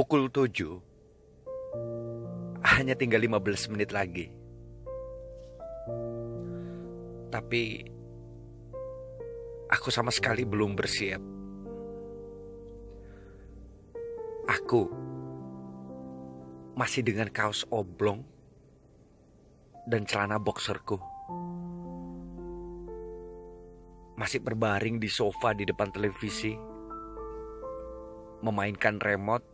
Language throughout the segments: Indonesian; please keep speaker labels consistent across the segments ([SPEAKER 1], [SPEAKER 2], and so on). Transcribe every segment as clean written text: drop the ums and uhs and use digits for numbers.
[SPEAKER 1] Pukul 7, hanya tinggal 15 menit lagi. Tapi aku sama sekali belum bersiap. Aku masih dengan kaos oblong dan celana boxerku. Masih berbaring di sofa di depan televisi, memainkan remote,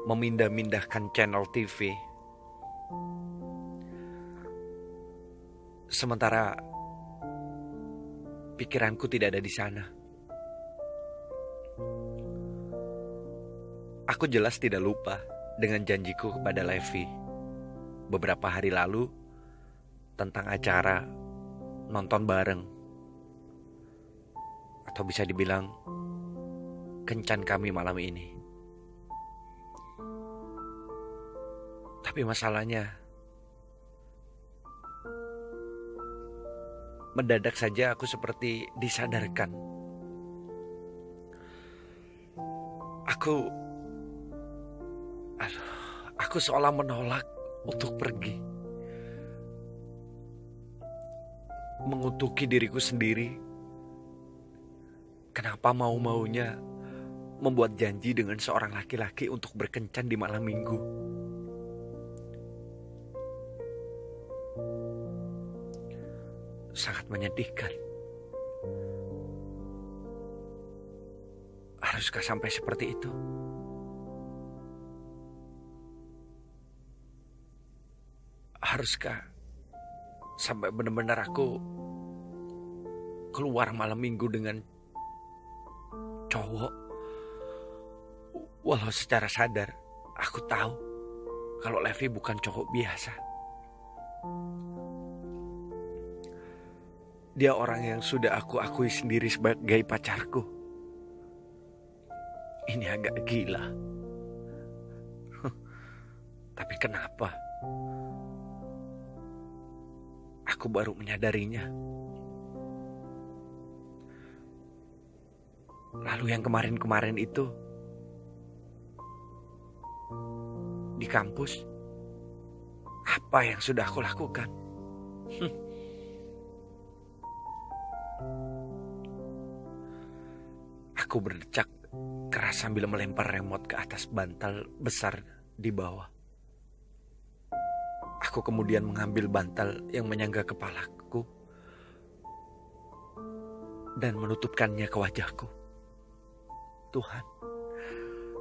[SPEAKER 1] memindah-mindahkan channel TV. Sementara pikiranku tidak ada di sana. Aku jelas tidak lupa dengan janjiku kepada Levi beberapa hari lalu tentang acara nonton bareng, atau bisa dibilang kencan kami malam ini. Tapi masalahnya, mendadak saja aku seperti disadarkan. Aku seolah menolak untuk pergi. Mengutuki diriku sendiri. Kenapa mau-maunya membuat janji dengan seorang laki-laki untuk berkencan di malam minggu? Sangat menyedihkan. Haruskah sampai seperti itu? Haruskah sampai benar-benar aku keluar malam minggu dengan cowok? Walau secara sadar aku tahu kalau Levi bukan cowok biasa. Dia orang yang sudah aku akui sendiri sebagai pacarku. Ini agak gila. Tapi kenapa aku baru menyadarinya? Lalu yang kemarin-kemarin itu di kampus, apa yang sudah aku lakukan? Aku berdecak keras sambil melempar remote ke atas bantal besar di bawah. Aku kemudian mengambil bantal yang menyangga kepalaku dan menutupkannya ke wajahku. Tuhan,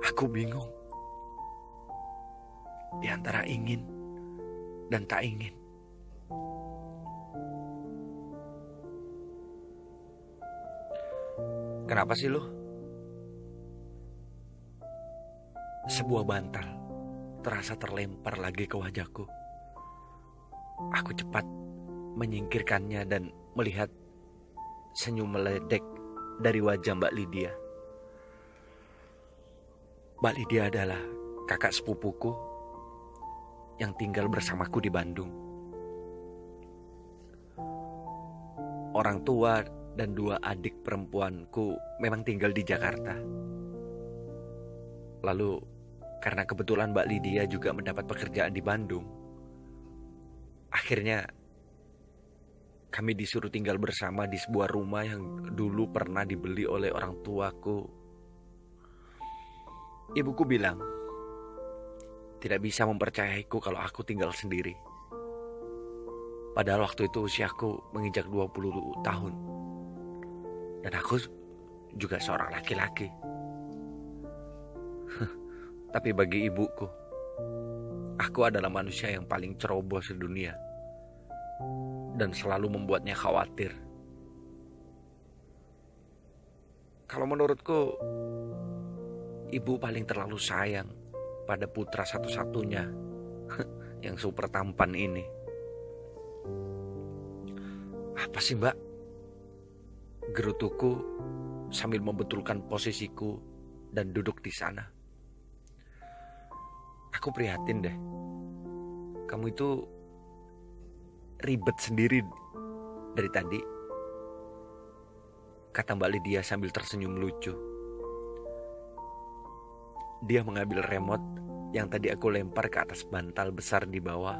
[SPEAKER 1] aku bingung di antara ingin dan tak ingin. Kenapa sih lu? Sebuah bantal terasa terlempar lagi ke wajahku. Aku cepat menyingkirkannya dan melihat senyum meledek dari wajah Mbak Lydia. Mbak Lydia adalah kakak sepupuku yang tinggal bersamaku di Bandung. Orang tua dan 2 adik perempuanku memang tinggal di Jakarta. Lalu karena kebetulan Mbak Lydia juga mendapat pekerjaan di Bandung, akhirnya kami disuruh tinggal bersama di sebuah rumah yang dulu pernah dibeli oleh orang tuaku. Ibuku bilang tidak bisa mempercayaiku kalau aku tinggal sendiri. Padahal waktu itu usiaku menginjak 20 tahun. Dan aku juga seorang laki-laki. Tapi bagi ibuku, aku adalah manusia yang paling ceroboh sedunia dan selalu membuatnya khawatir. Kalau menurutku, ibu paling terlalu sayang pada putra satu-satunya yang super tampan ini. Apa sih, Mbak? Gerutuku sambil membetulkan posisiku dan duduk di sana. Aku prihatin deh. Kamu itu ribet sendiri dari tadi, kata Mbak Lydia sambil tersenyum lucu. Dia mengambil remote yang tadi aku lempar ke atas bantal besar di bawah,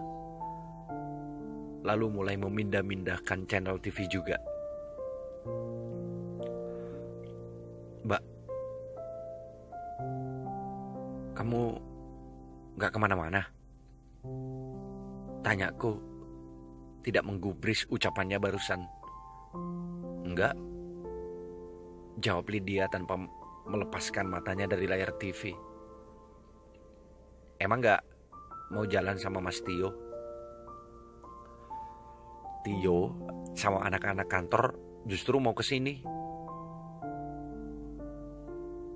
[SPEAKER 1] lalu mulai memindah-mindahkan channel TV juga. Mbak, kamu gak kemana-mana? Tanyaku, tidak menggubris ucapannya barusan. Enggak, jawab Lydia tanpa melepaskan matanya dari layar TV. Emang gak mau jalan sama Mas Tio? Tio sama anak-anak kantor justru mau kesini.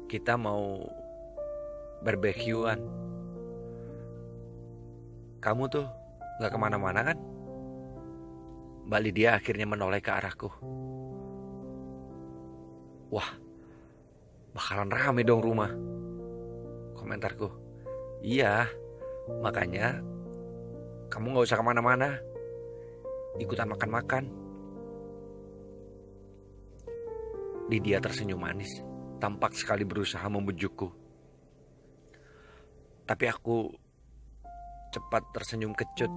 [SPEAKER 1] Kita mau barbekyuan. Kamu tuh gak kemana-mana kan? Mbak Lydia akhirnya menoleh ke arahku. Wah, bakalan rame dong rumah, komentarku. Iya, makanya kamu gak usah kemana-mana. Ikutan makan-makan. Lydia tersenyum manis, tampak sekali berusaha membujukku. Tapi aku cepat tersenyum kecut.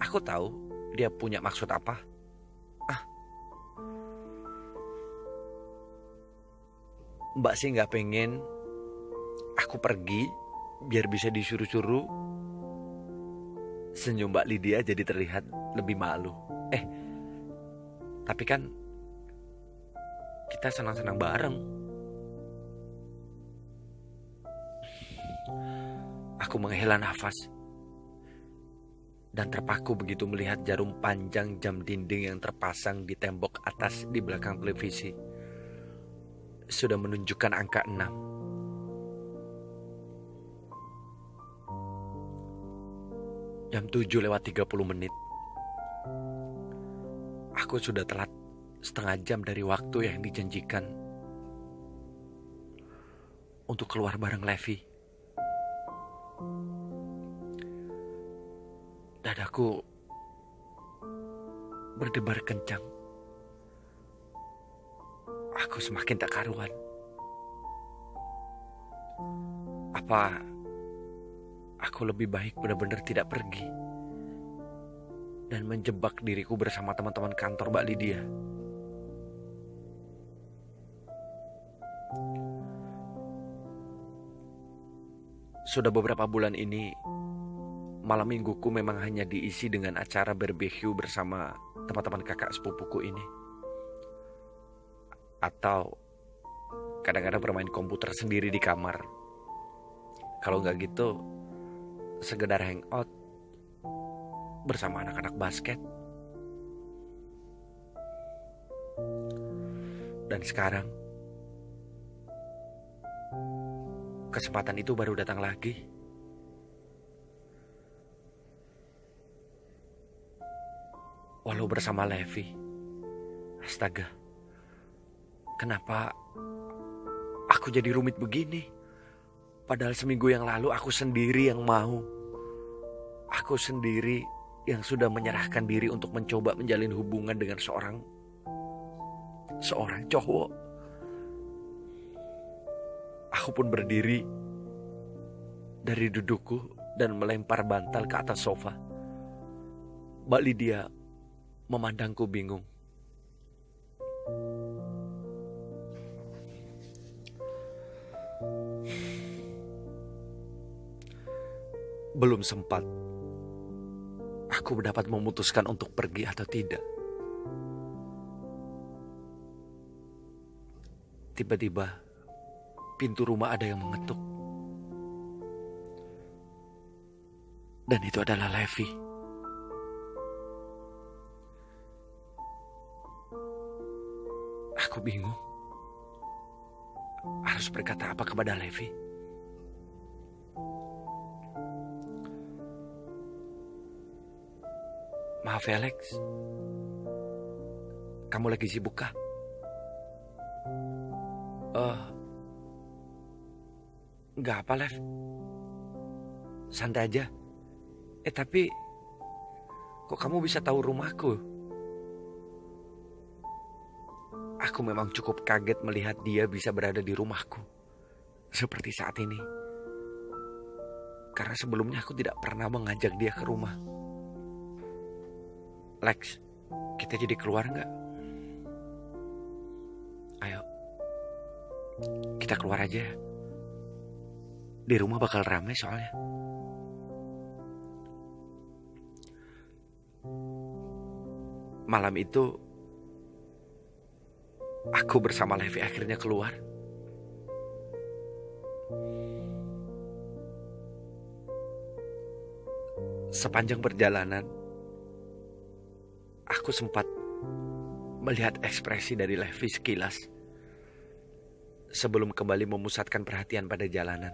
[SPEAKER 1] Aku tahu dia punya maksud apa. Mbak sih gak pengen aku pergi biar bisa disuruh-suruh. Senyum Mbak Lydia jadi terlihat lebih malu. Tapi kan kita senang-senang bareng. Aku menghela nafas dan terpaku begitu melihat jarum panjang jam dinding yang terpasang di tembok atas di belakang televisi. Sudah menunjukkan angka 6. Jam 7:30. Aku sudah telat setengah jam dari waktu yang dijanjikan untuk keluar bareng Levi. Dadaku berdebar kencang. Aku semakin tak karuan. Apa aku lebih baik benar-benar tidak pergi dan menjebak diriku bersama teman-teman kantor Mbak Lydia? Sudah beberapa bulan ini, malam mingguku memang hanya diisi dengan acara barbecue bersama teman-teman kakak sepupuku ini. Atau kadang-kadang bermain komputer sendiri di kamar. Kalau nggak gitu, sekedar hangout bersama anak-anak basket. Dan sekarang, kesempatan itu baru datang lagi. Walau bersama Levi. Astaga, kenapa aku jadi rumit begini? Padahal seminggu yang lalu aku sendiri yang mau. Aku sendiri yang sudah menyerahkan diri untuk mencoba menjalin hubungan dengan seorang cowok. Aku pun berdiri dari dudukku dan melempar bantal ke atas sofa. Mbak Lydia memandangku bingung. Belum sempat aku dapat memutuskan untuk pergi atau tidak. Tiba-tiba pintu rumah ada yang mengetuk. Dan itu adalah Levi. Aku bingung. Harus berkata apa kepada Levi? Maaf Alex, kamu lagi sibuk kah? Nggak apa Lev, santai aja. Tapi kok kamu bisa tahu rumahku? Aku memang cukup kaget melihat dia bisa berada di rumahku seperti saat ini. Karena sebelumnya aku tidak pernah mengajak dia ke rumah. Lex, kita jadi keluar nggak? Ayo, kita keluar aja. Di rumah bakal ramai soalnya. Malam itu, aku bersama Levi akhirnya keluar. Sepanjang perjalanan, aku sempat melihat ekspresi dari Levi sekilas sebelum kembali memusatkan perhatian pada jalanan.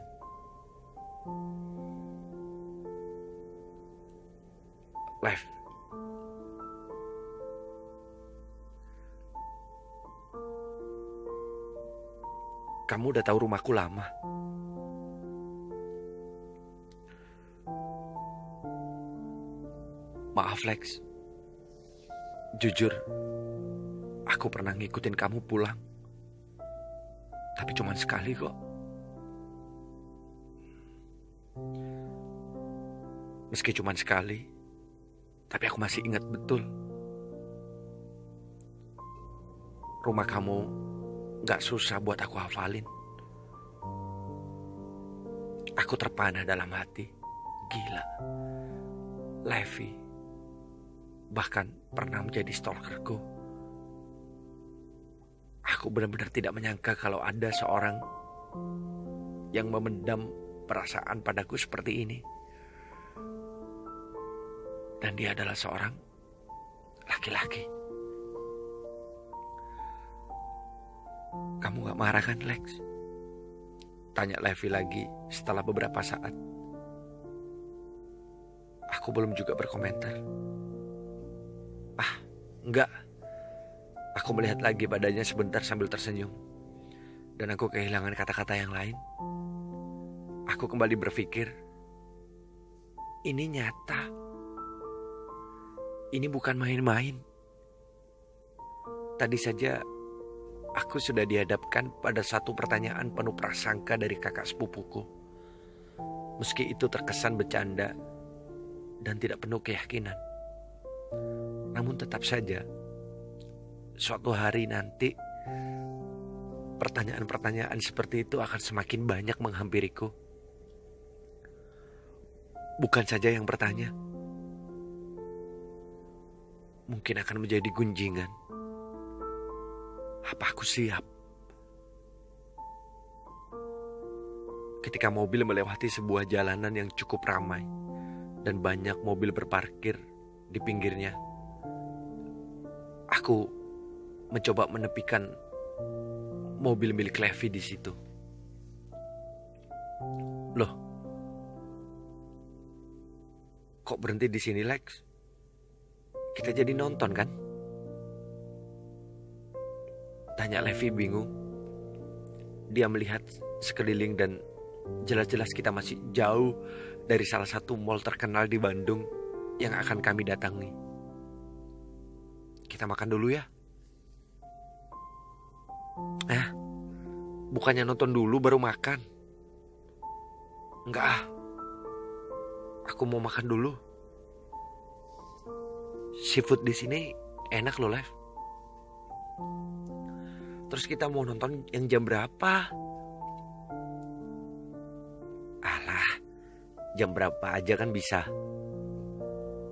[SPEAKER 1] Lev, kamu udah tahu rumahku lama. Maaf Lex, jujur, aku pernah ngikutin kamu pulang. Tapi cuma sekali kok. Meski cuma sekali, tapi aku masih ingat betul. Rumah kamu gak susah buat aku hafalin. Aku terpana dalam hati. Gila, Levi bahkan pernah menjadi stalkerku. Aku benar-benar tidak menyangka kalau ada seorang yang memendam perasaan padaku seperti ini. Dan dia adalah seorang laki-laki. Kamu gak marah kan, Lex? Tanya Levi lagi setelah beberapa saat. Aku belum juga berkomentar. Enggak. Aku melihat lagi badannya sebentar sambil tersenyum. Dan aku kehilangan kata-kata yang lain. Aku kembali berpikir, ini nyata. Ini bukan main-main. Tadi saja aku sudah dihadapkan pada satu pertanyaan penuh prasangka dari kakak sepupuku. Meski itu terkesan bercanda dan tidak penuh keyakinan. Namun tetap saja, suatu hari nanti, pertanyaan-pertanyaan seperti itu akan semakin banyak menghampiriku. Bukan saja yang bertanya, mungkin akan menjadi gunjingan. Apa aku siap? Ketika mobil melewati sebuah jalanan yang cukup ramai dan banyak mobil berparkir di pinggirnya, aku mencoba menepikan mobil milik Levi di situ. Loh, kok berhenti di sini, Lex? Kita jadi nonton kan? Tanya Levi bingung. Dia melihat sekeliling dan jelas-jelas kita masih jauh dari salah satu mall terkenal di Bandung yang akan kami datangi. Kita makan dulu ya. Bukannya nonton dulu baru makan. Enggak. Aku mau makan dulu. Seafood di sini enak loh, Lev. Terus kita mau nonton yang jam berapa? Alah, jam berapa aja kan bisa.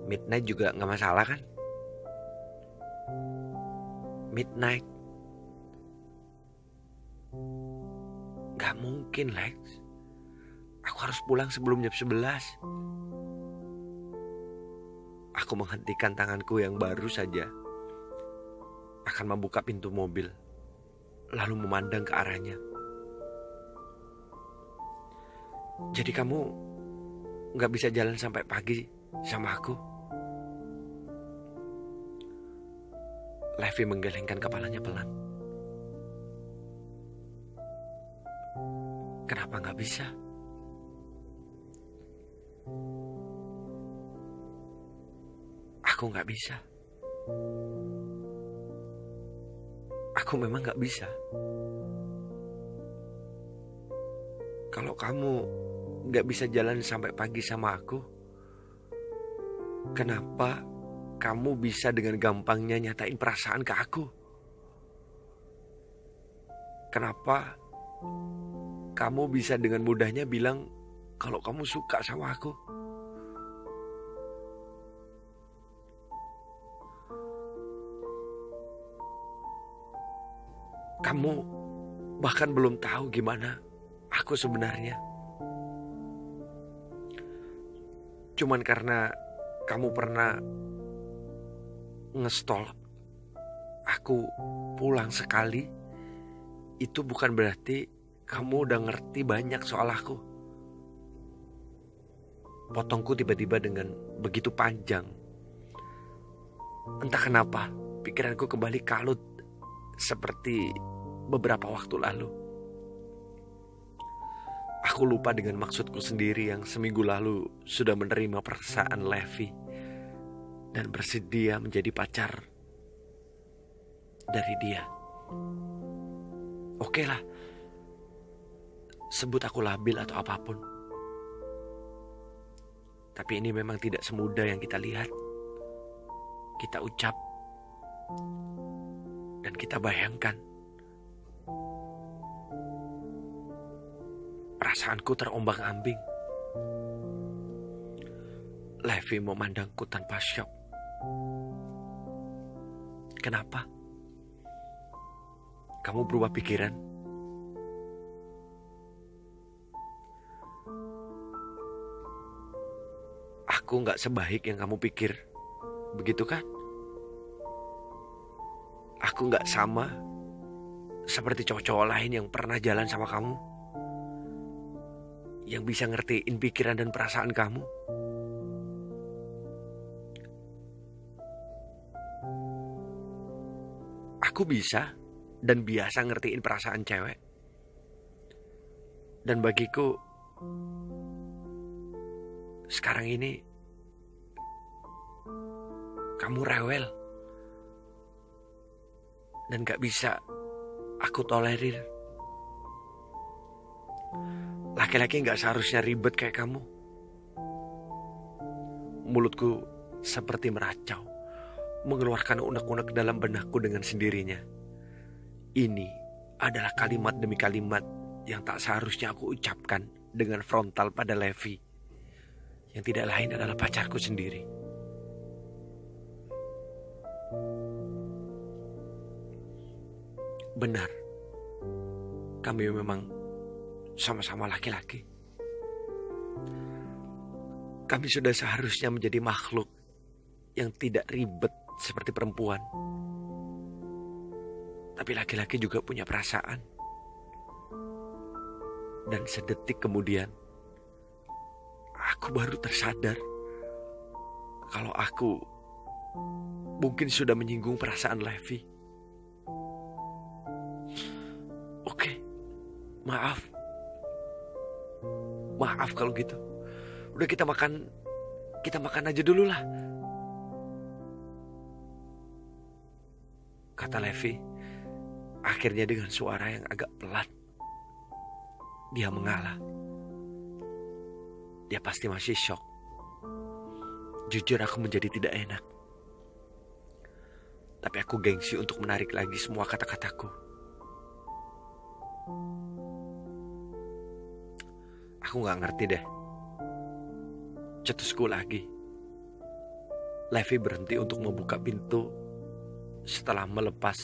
[SPEAKER 1] Midnight juga gak masalah kan? Midnight. Gak mungkin, Lex. Aku harus pulang sebelum jam 11. Aku menghentikan tanganku yang baru saja akan membuka pintu mobil, lalu memandang ke arahnya. Jadi kamu gak bisa jalan sampai pagi sama aku? Levi menggelengkan kepalanya pelan. Kenapa gak bisa? Aku gak bisa. Aku memang gak bisa. Kalau kamu gak bisa jalan sampai pagi sama aku? Kenapa kamu bisa dengan gampangnya nyatain perasaan ke aku? Kenapa kamu bisa dengan mudahnya bilang kalau kamu suka sama aku? Kamu bahkan belum tahu gimana aku sebenarnya. Cuman karena kamu pernah ngestol aku pulang sekali, itu bukan berarti kamu udah ngerti banyak soal aku. Potongku tiba-tiba dengan begitu panjang. Entah kenapa, pikiranku kembali kalut seperti beberapa waktu lalu. Aku lupa dengan maksudku sendiri yang seminggu lalu sudah menerima perasaan Levi dan bersedia menjadi pacar dari dia. Oke lah, sebut aku labil atau apapun. Tapi ini memang tidak semudah yang kita lihat, kita ucap, dan kita bayangkan. Perasaanku terombang-ambing. Levi memandangku tanpa syok. Kenapa? Kamu berubah pikiran? Aku gak sebaik yang kamu pikir, begitu kan? Aku gak sama seperti cowok-cowok lain yang pernah jalan sama kamu, yang bisa ngertiin pikiran dan perasaan kamu. Aku bisa dan biasa ngertiin perasaan cewek. Dan bagiku, sekarang ini kamu rewel dan gak bisa aku tolerir. Laki-laki gak seharusnya ribet kayak kamu. Mulutku seperti meracau, mengeluarkan unek-unek dalam benakku dengan sendirinya. Ini adalah kalimat demi kalimat yang tak seharusnya aku ucapkan dengan frontal pada Levi, yang tidak lain adalah pacarku sendiri. Benar, kami memang sama-sama laki-laki. Kami sudah seharusnya menjadi makhluk yang tidak ribet seperti perempuan. Tapi laki-laki juga punya perasaan. Dan sedetik kemudian, aku baru tersadar kalau aku mungkin sudah menyinggung perasaan Levi. Oke, maaf. Maaf kalau gitu. Udah kita makan aja dulu lah, kata Levi. Akhirnya dengan suara yang agak pelan, dia mengalah. Dia pasti masih syok. Jujur aku menjadi tidak enak. Tapi aku gengsi untuk menarik lagi semua kata-kataku. Aku gak ngerti deh. Cetusku lagi. Levi berhenti untuk membuka pintu setelah melepas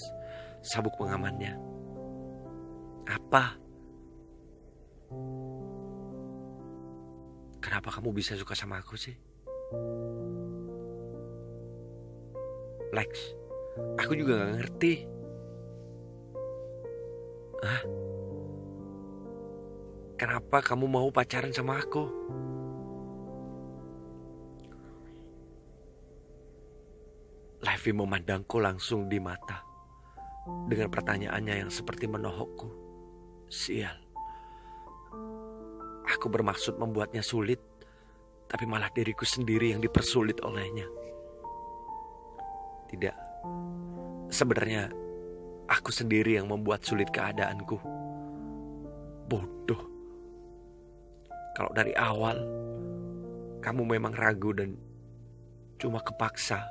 [SPEAKER 1] sabuk pengamannya. Apa? Kenapa kamu bisa suka sama aku sih? Lex, aku juga gak ngerti. Hah? Kenapa kamu mau pacaran sama aku? Levi memandangku langsung di mata dengan pertanyaannya yang seperti menohokku. Sial. Aku bermaksud membuatnya sulit, tapi malah diriku sendiri yang dipersulit olehnya. Tidak. Sebenarnya aku sendiri yang membuat sulit keadaanku. Bodoh. Kalau dari awal kamu memang ragu dan cuma kepaksa,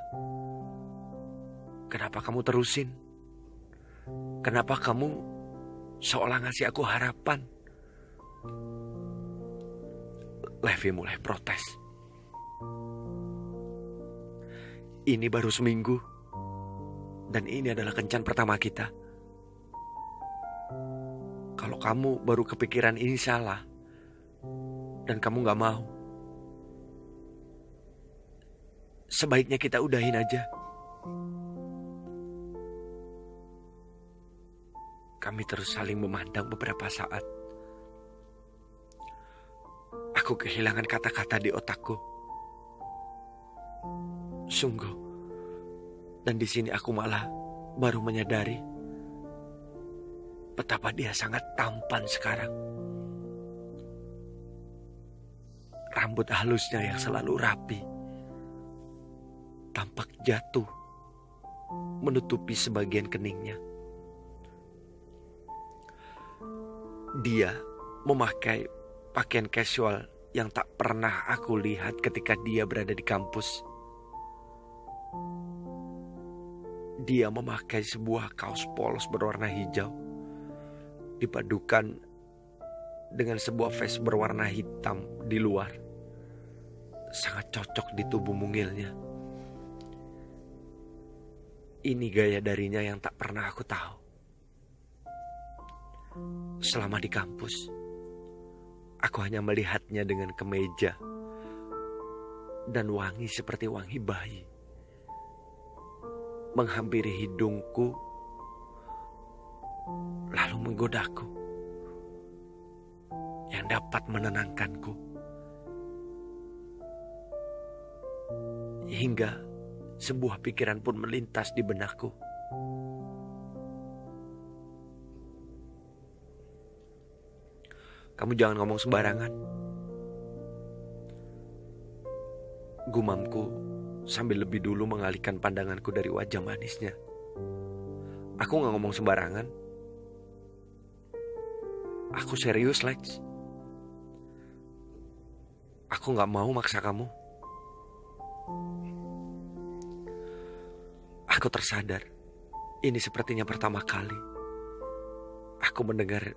[SPEAKER 1] kenapa kamu terusin? Kenapa kamu seolah ngasih aku harapan? Levi mulai protes. Ini baru seminggu, dan ini adalah kencan pertama kita. Kalau kamu baru kepikiran ini salah, dan kamu gak mau, sebaiknya kita udahin aja. Kami terus saling memandang beberapa saat. Aku kehilangan kata-kata di otakku. Sungguh. Dan di sini aku malah baru menyadari betapa dia sangat tampan sekarang. Rambut halusnya yang selalu rapi tampak jatuh menutupi sebagian keningnya. Dia memakai pakaian casual yang tak pernah aku lihat ketika dia berada di kampus. Dia memakai sebuah kaos polos berwarna hijau dipadukan dengan sebuah vest berwarna hitam di luar. Sangat cocok di tubuh mungilnya. Ini gaya darinya yang tak pernah aku tahu. Selama di kampus, aku hanya melihatnya dengan kemeja dan wangi seperti wangi bayi menghampiri hidungku lalu menggodaku yang dapat menenangkanku. Hingga sebuah pikiran pun melintas di benakku. Kamu jangan ngomong sembarangan, gumamku sambil lebih dulu mengalihkan pandanganku dari wajah manisnya. Aku gak ngomong sembarangan. Aku serius, Lex. Aku gak mau maksa kamu. Aku tersadar, ini sepertinya pertama kali aku mendengar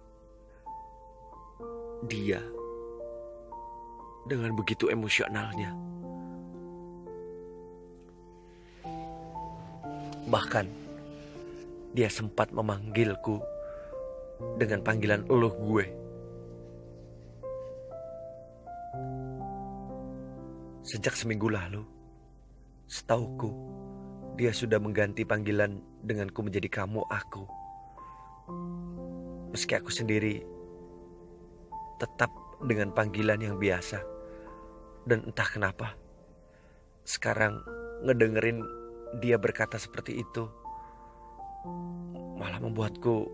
[SPEAKER 1] dia dengan begitu emosionalnya. Bahkan dia sempat memanggilku dengan panggilan eluh gue. Sejak seminggu lalu, setauku, dia sudah mengganti panggilan denganku menjadi kamu aku. Meski aku sendiri tetap dengan panggilan yang biasa. Dan entah kenapa, sekarang ngedengerin dia berkata seperti itu malah membuatku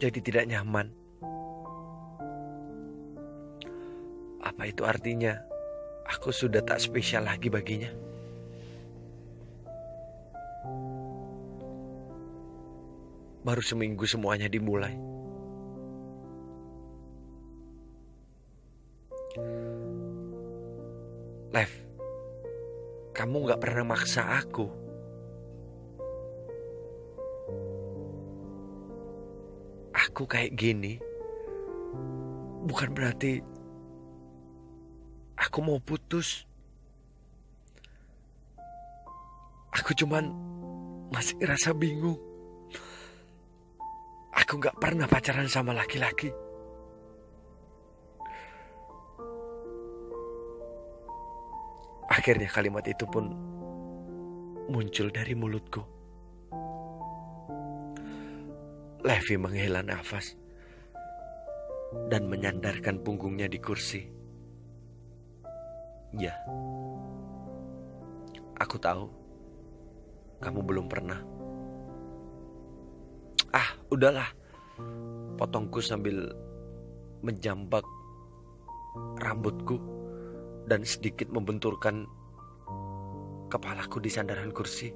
[SPEAKER 1] jadi tidak nyaman. Apa itu artinya aku sudah tak spesial lagi baginya? Baru seminggu semuanya dimulai. Lev, kamu gak pernah maksa aku. Aku kayak gini bukan berarti aku mau putus. Aku cuman masih ngerasa bingung. Aku gak pernah pacaran sama laki-laki. Akhirnya kalimat itu pun muncul dari mulutku. Levi menghela nafas dan menyandarkan punggungnya di kursi. Ya, aku tahu kamu belum pernah. Udahlah, potongku sambil menjambak rambutku dan sedikit membenturkan kepalaku di sandaran kursi.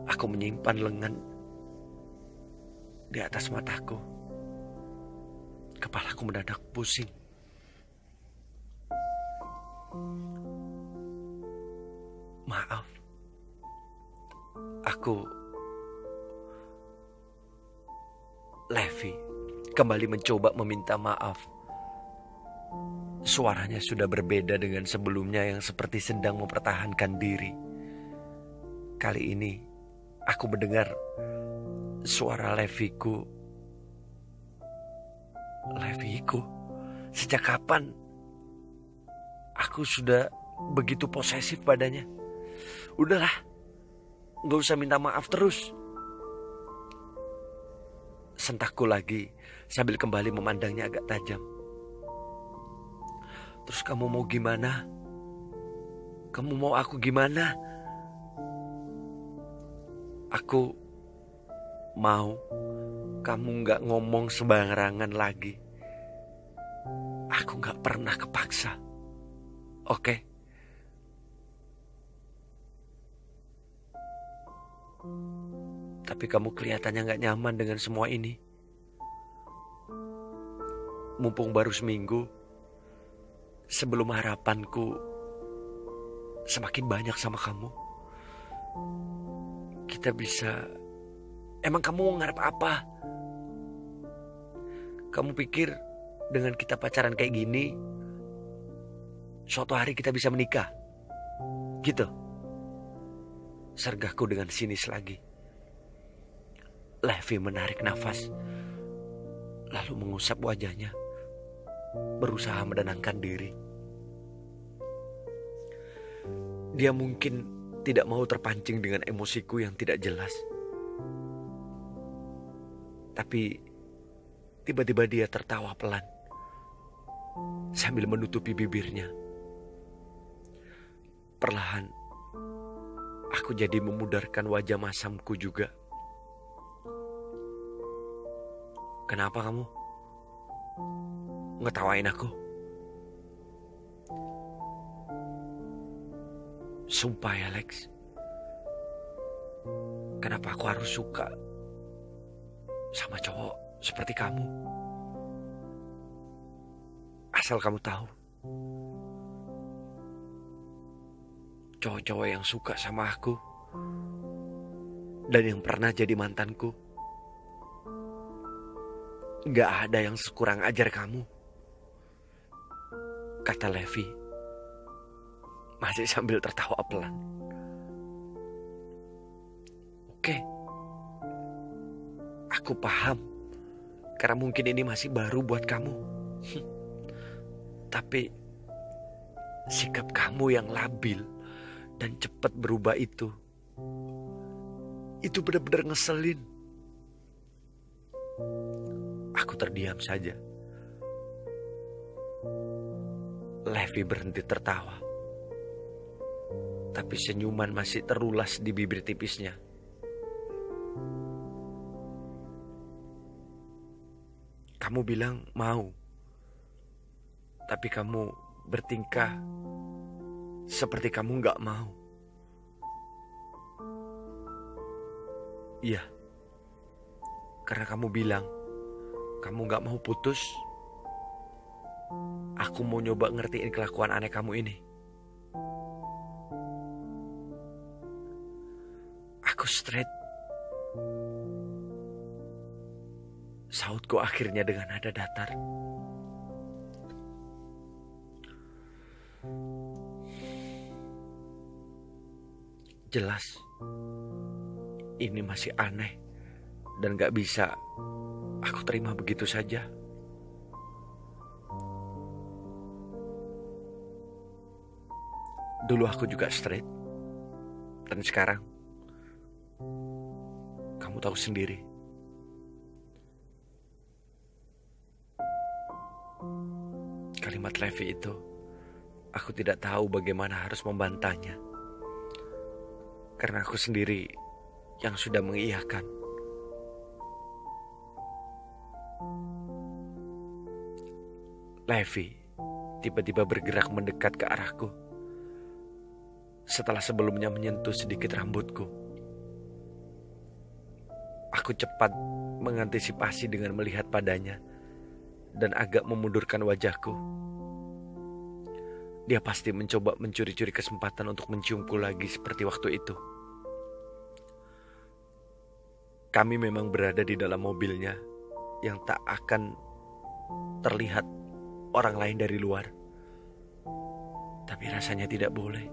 [SPEAKER 1] Aku menyimpan lengan di atas mataku. Kepalaku mendadak pusing. Maaf. Aku, Levi, kembali mencoba meminta maaf. Suaranya sudah berbeda dengan sebelumnya yang seperti sedang mempertahankan diri. Kali ini aku mendengar suara Leviku. Leviku? Sejak kapan aku sudah begitu posesif padanya? Udahlah, gak usah minta maaf terus. Sentakku lagi sambil kembali memandangnya agak tajam. Terus kamu mau gimana? Kamu mau aku gimana? Aku mau kamu gak ngomong sembarangan lagi. Aku gak pernah kepaksa. Oke? Tapi kamu kelihatannya gak nyaman dengan semua ini. Mumpung baru seminggu, sebelum harapanku semakin banyak sama kamu, kita bisa... Emang kamu ngarep apa? Kamu pikir dengan kita pacaran kayak gini, suatu hari kita bisa menikah? Gitu? Sergahku dengan sinis lagi. Levi menarik nafas, lalu mengusap wajahnya, berusaha menenangkan diri. Dia mungkin tidak mau terpancing dengan emosiku yang tidak jelas. Tapi tiba-tiba dia tertawa pelan sambil menutupi bibirnya. Perlahan aku jadi memudarkan wajah masamku juga. Kenapa kamu ngetawain aku? Sumpah ya Lex, kenapa aku harus suka sama cowok seperti kamu? Asal kamu tahu, cowok-cowok yang suka sama aku dan yang pernah jadi mantanku, gak ada yang sekurang ajar kamu, kata Levi masih sambil tertawa pelan. Oke, aku paham karena mungkin ini masih baru buat kamu. Tapi sikap kamu yang labil dan cepat berubah itu benar-benar ngeselin. Aku terdiam saja. Levi berhenti tertawa, tapi senyuman masih terulas di bibir tipisnya. Kamu bilang mau, tapi kamu bertingkah seperti kamu gak mau. Iya, karena kamu bilang kamu gak mau putus. Aku mau nyoba ngertiin kelakuan aneh kamu ini. Aku straight, sautku akhirnya dengan nada datar. Jelas, ini masih aneh dan gak bisa aku terima begitu saja. Dulu aku juga straight, dan sekarang kamu tahu sendiri. Kalimat Levi itu, aku tidak tahu bagaimana harus membantahnya. Karena aku sendiri yang sudah mengiyakan. Levi tiba-tiba bergerak mendekat ke arahku. Setelah sebelumnya menyentuh sedikit rambutku. Aku cepat mengantisipasi dengan melihat padanya dan agak memundurkan wajahku. Dia pasti mencoba mencuri-curi kesempatan untuk menciumku lagi seperti waktu itu. Kami memang berada di dalam mobilnya yang tak akan terlihat orang lain dari luar. Tapi rasanya tidak boleh.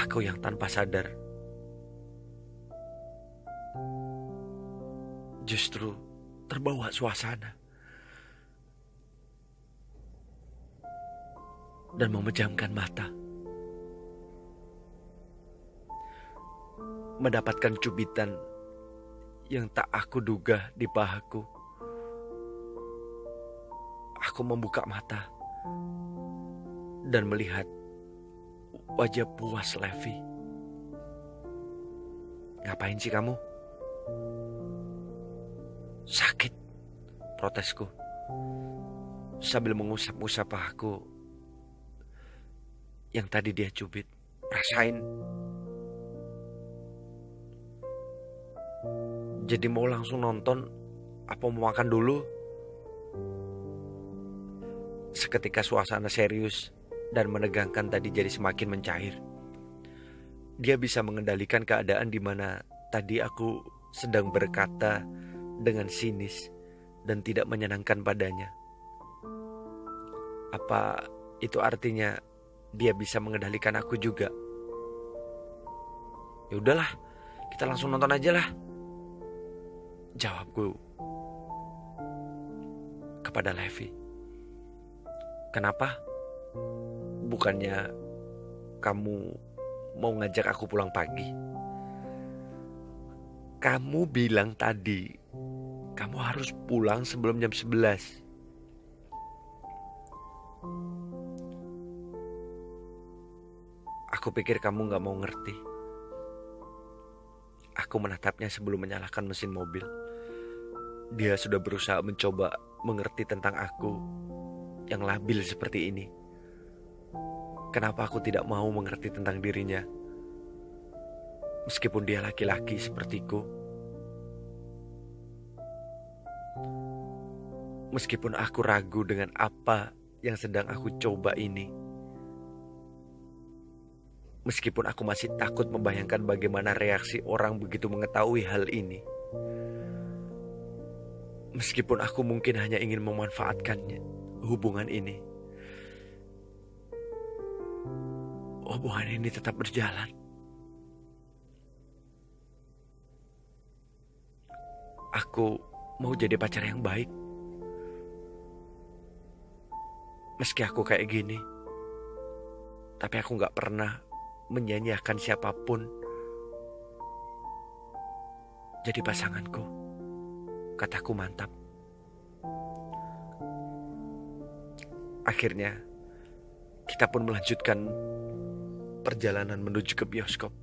[SPEAKER 1] Aku yang tanpa sadar justru terbawa suasana dan memejamkan mata. Mendapatkan cubitan yang tak aku duga di pahaku. Aku membuka mata dan melihat wajah puas Levi. Ngapain sih kamu? Sakit, protesku sambil mengusap-usap pahaku yang tadi dia cubit. Rasain. Jadi mau langsung nonton apa mau makan dulu? Seketika suasana serius dan menegangkan tadi jadi semakin mencair. Dia bisa mengendalikan keadaan di mana tadi aku sedang berkata dengan sinis dan tidak menyenangkan padanya. Apa itu artinya dia bisa mengendalikan aku juga? Ya udahlah, kita langsung nonton aja lah, jawabku kepada Levi. Kenapa? Bukannya kamu mau ngajak aku pulang pagi? Kamu bilang tadi kamu harus pulang sebelum jam 11. Aku pikir kamu gak mau ngerti. Aku menatapnya sebelum menyalakan mesin mobil. Dia sudah berusaha mencoba mengerti tentang aku yang labil seperti ini. Kenapa aku tidak mau mengerti tentang dirinya? Meskipun dia laki-laki sepertiku. Meskipun aku ragu dengan apa yang sedang aku coba ini. Meskipun aku masih takut membayangkan bagaimana reaksi orang begitu mengetahui hal ini. Meskipun aku mungkin hanya ingin memanfaatkannya, hubungan ini. Hubungan ini tetap berjalan. Aku mau jadi pacar yang baik. Meski aku kayak gini, tapi aku gak pernah menyanyiakan siapapun jadi pasanganku. Kataku mantap. Akhirnya kita pun melanjutkan perjalanan menuju ke bioskop.